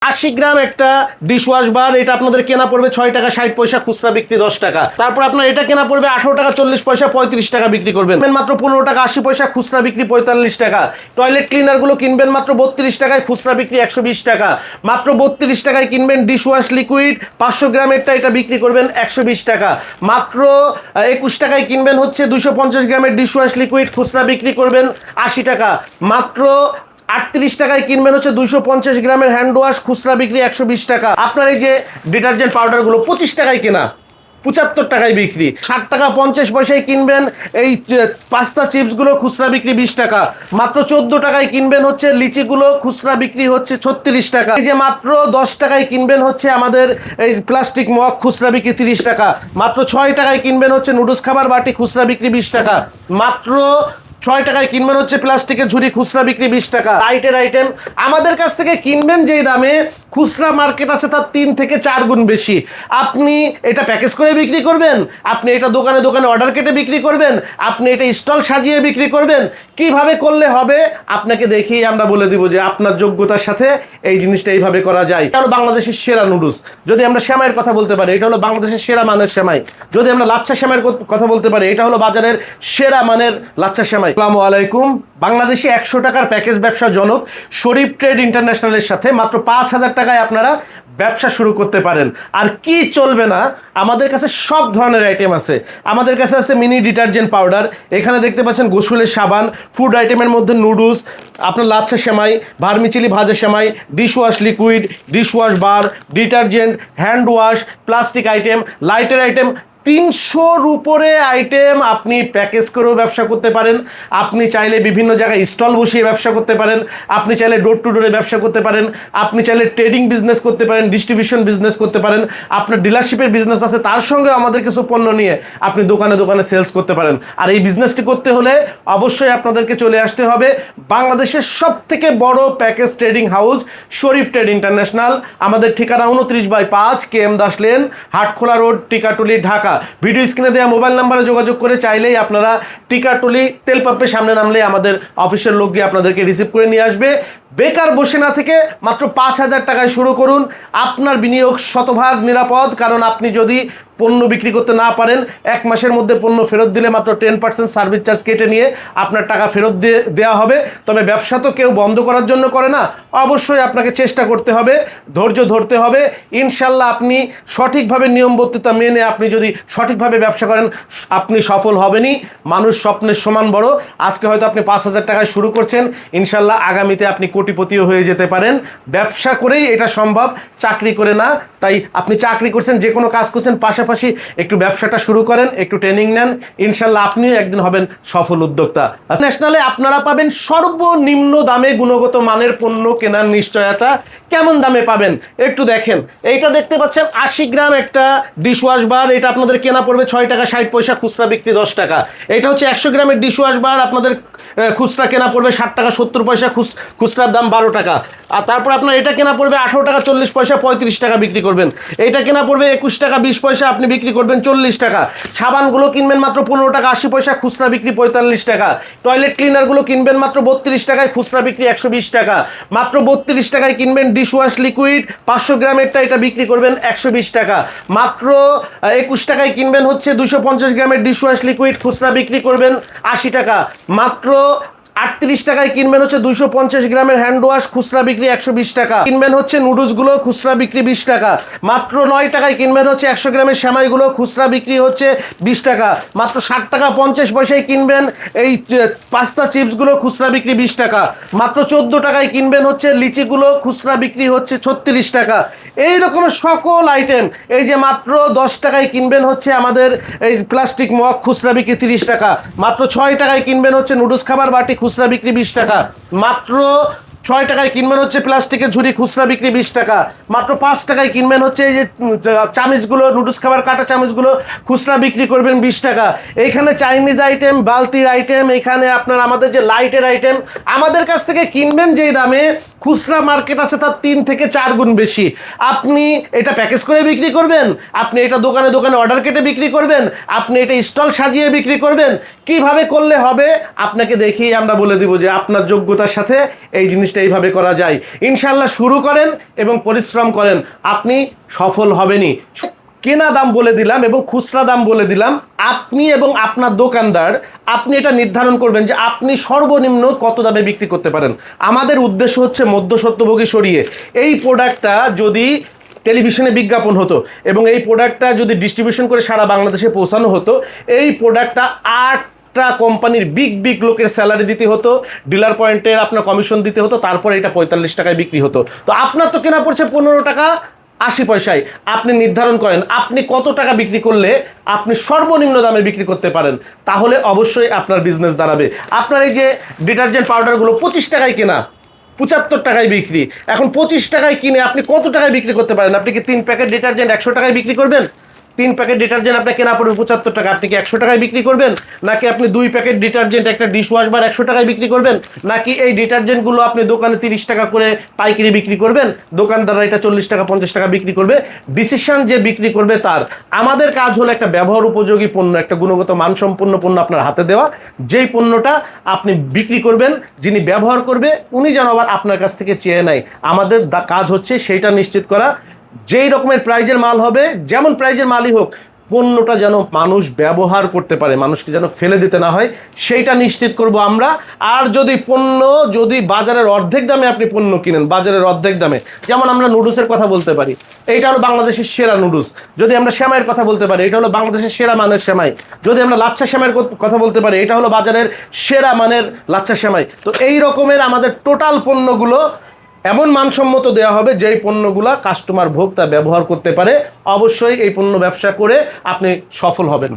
80 গ্রাম একটা dishwash bar, এটা আপনাদের কেনা পড়বে 6 টাকা 60 পয়সা, খুচরা বিক্রি 10 টাকা। তারপর আপনার এটা কেনা পড়বে 18 টাকা 40 পয়সা, 35 টাকা বিক্রি করবেন। মাত্র 15 টাকা 80 পয়সা, খুচরা বিক্রি 45 টাকা। টয়লেট ক্লিনার গুলো কিনবেন মাত্র 32 টাকায়, খুচরা বিক্রি 120 টাকা। মাত্র 32 টাকায় কিনবেন ডিশওয়াশ লিকুইড 500 গ্রামেরটা, এটা বিক্রি করবেন 120 টাকা। মাত্র 21 টাকায় কিনবেন হচ্ছে 250 গ্রামের ডিশওয়াশ লিকুইড, খুচরা বিক্রি করবেন 80 টাকা। মাত্র 38 টাকায় কিনবেন হচ্ছে 250 গ্রামের হ্যান্ড ওয়াশ, খুচরা বিক্রি 120 টাকা। আপনার এই যে ডিটারজেন্ট পাউডারগুলো 25 টাকায় কেনা, 75 টাকায় বিক্রি। 60 টাকা 50 পয়সায় কিনবেন এই পাস্তা চিপসগুলো, খুচরা বিক্রি 20 টাকা। মাত্র 14 টাকায় কিনবেন হচ্ছে লিচিগুলো, খুচরা বিক্রি হচ্ছে 36 টাকা। এই যে মাত্র 10 টাকায় কিনবেন হচ্ছে আমাদের এই প্লাস্টিক মগ, খুচরা বিক্রি 30 টাকা। মাত্র 6 টাকায় কিনবেন হচ্ছে নুডলস খাবার বাটি, খুচরা বিক্রি 20 টাকা। মাত্র 6 টাকায় কিনবেন হচ্ছে প্লাস্টিকের ঝুড়ি, খুচরা বিক্রি 20 টাকা। লাইটের আইটেম আমাদের কাছ থেকে কিনবেন যেই দামে, খুচরা মার্কেট আছে তার 3 থেকে 4 গুণ বেশি। আপনি এটা প্যাকেজ করে বিক্রি করবেন, আপনি এটা দোকানে দোকানে অর্ডার কেটে বিক্রি করবেন, আপনি এটা স্টল সাজিয়ে বিক্রি করবেন, কিভাবে করলে হবে আপনাকে দেখিয়ে আমরা বলে দিব যে আপনার যোগ্যতার সাথে এই জিনিসটা এইভাবে করা যায়। এটা হলো বাংলাদেশের সেরা নুডলস। যদি আমরা সেমাইয়ের কথা বলতে পারি, এটা হলো বাংলাদেশের সেরা মানের সেমাই। যদি আমরা লাচ্ছা সেমাইয়ের কথা বলতে পারি, এটা হলো বাজারের সেরা মানের লাচ্ছা সেমাই। আসসালামু আলাইকুম। বাংলাদেশে 100 টাকার প্যাকেজ ব্যবসা জনক শরীফ ট্রেড ইন্টারন্যাশনালের সাথে মাত্র 5,000 টাকায় আপনারা ব্যবসা শুরু করতে পারেন। আর কি চলবে না, আমাদের কাছে সব ধরনের আইটেম আছে। আমাদের কাছে আছে মিনি ডিটারজেন্ট পাউডার, এখানে দেখতে পাচ্ছেন গোসলের সাবান, ফুড আইটেমের মধ্যে নুডলস, আপনার লাচ্ছা সেমাই, ভার্মিচিলি ভাজা সেমাই, dishwash liquid, dishwash bar, detergent, hand wash, plastic item, লাইটের আইটেম, 300-র উপরে আইটেম আপনি প্যাকেজ করেও ব্যবসা করতে পারেন। আপনি চাইলে বিভিন্ন জায়গায় স্টল বসিয়ে ব্যবসা করতে পারেন, আপনি চাইলে ডোর টু ডোরে ব্যবসা করতে পারেন, আপনি চাইলে ট্রেডিং বিজনেস করতে পারেন, ডিস্ট্রিবিউশন বিজনেস করতে পারেন, আপনার ডিলারশিপের বিজনেস আছে, তার সঙ্গে আমাদের কিছু পণ্য নিয়ে আপনি দোকানে দোকানে সেলস করতে পারেন। আর এই বিজনেসটি করতে হলে অবশ্যই আপনাদেরকে চলে আসতে হবে বাংলাদেশের সব থেকে বড় প্যাকেজ ট্রেডিং হাউস শরীফ ট্রেড ইন্টারন্যাশনাল। আমাদের ঠিকানা 29/5 KM Das lane, Hatkhola road, Tikatuli, Dhaka. Video স্ক্রিনে দেওয়া মোবাইল নাম্বারে যোগাযোগ করে চাইলেই আপনারা টিকাটুলি তেল পাম্পের সামনে নামলে আমাদের অফিসের লোক গিয়ে আপনাদেরকে রিসিভ করে নিয়ে আসবে। বেকার বসে না থেকে মাত্র 5,000 টাকায় শুরু করুন। আপনার বিনিয়োগ শতভাগ নিরাপদ, কারণ আপনি যদি পণ্য বিক্রি করতে না পারেন, 1 মাসের মধ্যে পণ্য ফেরত দিলে মাত্র 10% সার্ভিস চার্জ কেটে নিয়ে আপনার টাকা ফেরত দেওয়া হবে। তবে ব্যবসা তো কেউ বন্ধ করার জন্য করে না, অবশ্যই আপনাকে চেষ্টা করতে হবে, ধৈর্য ধরতে হবে। ইনশাল্লাহ আপনি সঠিকভাবে নিয়মবদ্ধতা মেনে আপনি যদি সঠিকভাবে ব্যবসা করেন, আপনি সফল হবেনই। মানুষ স্বপ্নের সমান বড়। আজকে হয়তো আপনি 5,000 টাকায় শুরু করছেন, ইনশাল্লাহ আগামীতে আপনি কোটিপতিও হয়ে যেতে পারেন। ব্যবসা করেই এটা সম্ভব, চাকরি করে না। তাই আপনি চাকরি করছেন, যে কোনো কাজ করছেন, পাশাপাশি একটু ব্যবসাটা শুরু করেন, একটু ট্রেনিং নেন, ইনশাল্লাহ আপনিও একদিন হবেন সফল উদ্যোক্তা। ন্যাশনালে আপনারা পাবেন সর্বনিম্ন দামে গুণগত মানের পণ্য কেনার নিশ্চয়তা। কেমন দামে পাবেন একটু দেখেন। এইটা দেখতে পাচ্ছেন 80 গ্রাম একটা ডিশওয়াশ বার, এটা আপনাদের কেনা পড়বে 6 টাকা 60 পয়সা, খুচরা বিক্রি 10 টাকা। এটা হচ্ছে 100 গ্রামের ডিশওয়াশ বার, আপনাদের খুচরা কেনা পড়বে 60 টাকা 70 পয়সা, খুচরার দাম 12 টাকা। আর তারপর আপনার এটা কেনা পড়বে 18 টাকা 40 পয়সা, 35 টাকা বিক্রি করবেন। এইটা কেনা পড়বে 21 টাকা 20 পয়সা, আপনি বিক্রি করবেন 40 টাকা। সাবানগুলো কিনবেন মাত্র 15 টাকা 80 পয়সা, খুচরা বিক্রি 45 টাকা। টয়লেট ক্লিনারগুলো কিনবেন মাত্র 32 টাকায়, খুচরা বিক্রি 120 টাকা। মাত্র 32 টাকায় কিনবেন ডিশওয়াশ লিকুইড 500 গ্রামেরটা, এটা বিক্রি করবেন 120 টাকা। মাত্র 21 টাকায় কিনবেন হচ্ছে 250 গ্রামের ডিশওয়াশ লিকুইড, খুচরা বিক্রি করবেন 80 টাকা। মাত্র 38 টাকায় কিনবেন হচ্ছে 250 গ্রামের হ্যান্ড ওয়াশ, খুচরা বিক্রি 120 টাকা। কিনবেন হচ্ছে নুডলসগুলো, খুচরা বিক্রি 20 টাকা। মাত্র 9 টাকায় কিনবেন হচ্ছে 100 গ্রামের সেমাইগুলো, খুচরা বিক্রি হচ্ছে 20 টাকা। মাত্র 60 টাকা 50 পয়সায় কিনবেন এই পাস্তা চিপসগুলো, খুচরা বিক্রি 20 টাকা। মাত্র 14 টাকায় কিনবেন হচ্ছে লিচিগুলো, খুচরা বিক্রি হচ্ছে 36 টাকা। এই রকমের সকল আইটেম। এই যে মাত্র 10 টাকায় কিনবেন হচ্ছে আমাদের এই প্লাস্টিক মগ, খুচরা বিক্রি 30 টাকা। মাত্র 6 টাকায় কিনবেন হচ্ছে নুডলস খাবার বাটি, খুচরা বিক্রি 20 টাকা। মাত্র 6 টাকায় কিনবেন হচ্ছে প্লাস্টিকের ঝুড়ি, খুচরা বিক্রি 20 টাকা। মাত্র 5 টাকায় কিনবেন হচ্ছে এই যে চামচগুলো, নুডলস খাবার কাটা চামচগুলো, খুচরা বিক্রি করবেন 20 টাকা। এইখানে চাইনিজ আইটেম, বালতির আইটেম, এখানে আপনার আমাদের যে লাইটের আইটেম, আমাদের কাছ থেকে কিনবেন যেই দামে, খুচরা মার্কেট আছে তার 3 থেকে 4 গুণ বেশি। আপনি এটা প্যাকেজ করে বিক্রি করবেন, আপনি এটা দোকানে দোকানে অর্ডার কেটে বিক্রি করবেন, আপনি এটা স্টল সাজিয়ে বিক্রি করবেন, কিভাবে করলে হবে আপনাকে দেখিয়ে আমরা বলে দিব যে আপনার যোগ্যতার সাথে এই জিনিস জিনিসটা এইভাবে করা যায়। ইনশাল্লাহ শুরু করেন এবং পরিশ্রম করেন, আপনি সফল হবেনই। কেনা দাম বলে দিলাম এবং খুচরা দাম বলে দিলাম। আপনি এবং আপনার দোকানদার আপনি এটা নির্ধারণ করবেন যে আপনি সর্বনিম্ন কত দামে বিক্রি করতে পারেন। আমাদের উদ্দেশ্য হচ্ছে মধ্যস্বত্বভোগী সরিয়ে এই প্রোডাক্টটা যদি টেলিভিশনে বিজ্ঞাপন হতো এবং এই প্রোডাক্টটা যদি ডিস্ট্রিবিউশন করে সারা বাংলাদেশে পৌঁছানো হতো, এই প্রোডাক্টটা 8টা কোম্পানির বিগ লোকের স্যালারি দিতে হতো, ডিলার পয়েন্টের আপনার কমিশন দিতে হতো, তারপরে এটা 45 টাকায় বিক্রি হতো। তো আপনার তো কেনা পড়ছে 15 টাকা 80 পয়সায়। আপনি নির্ধারণ করেন আপনি কত টাকা বিক্রি করলে আপনি সর্বনিম্ন দামে বিক্রি করতে পারেন, তাহলে অবশ্যই আপনার বিজনেস দাঁড়াবে। আপনার এই যে ডিটারজেন্ট পাউডারগুলো 25 টাকায় কেনা, 75 টাকায় বিক্রি, এখন 25 টাকায় কিনে আপনি কত টাকায় বিক্রি করতে পারেন? আপনি কি 3 প্যাকেট ডিটারজেন্ট 100 টাকায় বিক্রি করবেন? 3 প্যাকেট ডিটারজেন্ট আপনার কেনা পড়বে 75 টাকা, আপনি কি 100 টাকায় বিক্রি করবেন? নাকি আপনি 2 প্যাকেট ডিটারজেন্ট একটা ডিশ ওয়াশ বার 100 টাকায় বিক্রি করবেন? নাকি এই ডিটারজেন্টগুলো আপনি দোকানে 30 টাকা করে পাইকারি বিক্রি করবেন, দোকানদাররা এটা 40 টাকা 50 টাকা বিক্রি করবে? ডিসিশন যে বিক্রি করবে তার। আমাদের কাজ হলো একটা ব্যবহার উপযোগী পণ্য, একটা গুণগত মানসম্পন্ন পণ্য আপনার হাতে দেওয়া, যেই পণ্যটা আপনি বিক্রি করবেন, যিনি ব্যবহার করবে উনি যেন আবার আপনার কাছ থেকে চেয়ে নেয়। আমাদের কাজ হচ্ছে সেইটা নিশ্চিত করা, যেই রকমের প্রাইজের মাল হবে, যেমন প্রাইজের মালই হোক, পণ্যটা যেন মানুষ ব্যবহার করতে পারে, মানুষকে যেন ফেলে দিতে না হয়, সেইটা নিশ্চিত করব আমরা। আর যদি বাজারের অর্ধেক দামে আপনি পণ্য কিনেন, বাজারের অর্ধেক দামে, যেমন আমরা নুডলসের কথা বলতে পারি, এইটা হলো বাংলাদেশের সেরা নুডলস। যদি আমরা সেমাইয়ের কথা বলতে পারি, এটা হলো বাংলাদেশের সেরা মানের সেমাই। যদি আমরা লাচ্ছা সেমাইয়ের কথা বলতে পারি, এটা হলো বাজারের সেরা মানের লাচ্ছা সেমাই। তো এই রকমের আমাদের টোটাল পণ্যগুলো এমন মানসম্মত দেওয়া হবে যেই পণ্যগুলো কাস্টমার ভোক্তা ব্যবহার করতে পারে। অবশ্যই এই পণ্য ব্যবসা করে আপনি সফল হবেন।